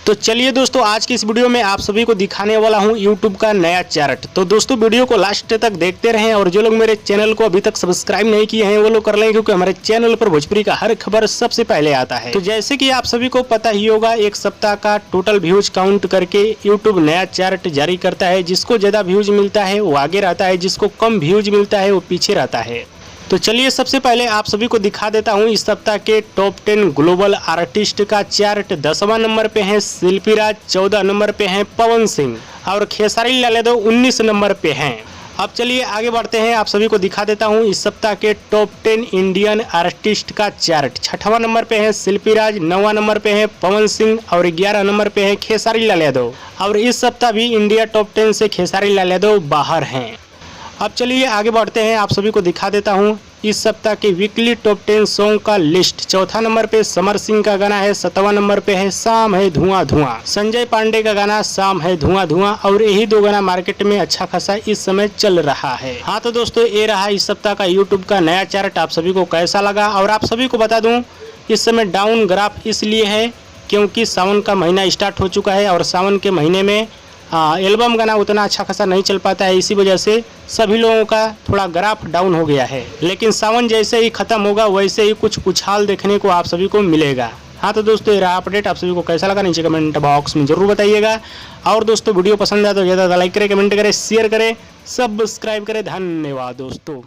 तो चलिए दोस्तों, आज की इस वीडियो में आप सभी को दिखाने वाला हूं यूट्यूब का नया चार्ट। तो दोस्तों वीडियो को लास्ट तक देखते रहें और जो लोग मेरे चैनल को अभी तक सब्सक्राइब नहीं किए हैं वो लोग कर लें, क्योंकि हमारे चैनल पर भोजपुरी का हर खबर सबसे पहले आता है। तो जैसे कि आप सभी को पता ही होगा, एक सप्ताह का टोटल व्यूज काउंट करके यूट्यूब नया चार्ट जारी करता है। जिसको ज्यादा व्यूज मिलता है वो आगे रहता है, जिसको कम व्यूज मिलता है वो पीछे रहता है। तो चलिए सबसे पहले आप सभी को दिखा देता हूं इस सप्ताह के टॉप 10 ग्लोबल आर्टिस्ट का चार्ट। 10वां नंबर पे है शिल्पी राज, 14 नंबर पे है पवन सिंह और खेसारी लाल यादव 19 नंबर पे हैं। अब चलिए आगे बढ़ते हैं, आप सभी को दिखा देता हूं इस सप्ताह के टॉप 10 इंडियन आर्टिस्ट का चार्ट। 6वां नंबर पे है शिल्पी राज, 9वां नंबर पे है पवन सिंह और 11 नंबर पे है खेसारी लाल यादव। और इस सप्ताह भी इंडिया टॉप 10 से खेसारी लाल यादव बाहर हैं। अब चलिए आगे बढ़ते हैं, आप सभी को दिखा देता हूं इस सप्ताह के वीकली टॉप 10 सॉन्ग का लिस्ट। 4था नंबर पे समर सिंह का गाना है, 7वां नंबर पे है शाम है धुआं धुआं, संजय पांडे का गाना शाम है धुआं धुआं। और यही दो गाना मार्केट में अच्छा खासा इस समय चल रहा है। हाँ तो दोस्तों, ये रहा इस सप्ताह का यूट्यूब का नया चार्ट। आप सभी को कैसा लगा? और आप सभी को बता दूं, इस समय डाउन ग्राफ इसलिए है क्योंकि सावन का महीना स्टार्ट हो चुका है और सावन के महीने में एल्बम गाना उतना अच्छा खासा नहीं चल पाता है। इसी वजह से सभी लोगों का थोड़ा ग्राफ डाउन हो गया है। लेकिन सावन जैसे ही खत्म होगा वैसे ही कुछ उछाल देखने को आप सभी को मिलेगा। हाँ तो दोस्तों, ये रहा अपडेट। आप सभी को कैसा लगा नीचे कमेंट बॉक्स में जरूर बताइएगा। और दोस्तों वीडियो पसंद आए तो ज़्यादा लाइक करें, कमेंट करें, शेयर करें, सब्सक्राइब करें। धन्यवाद दोस्तों।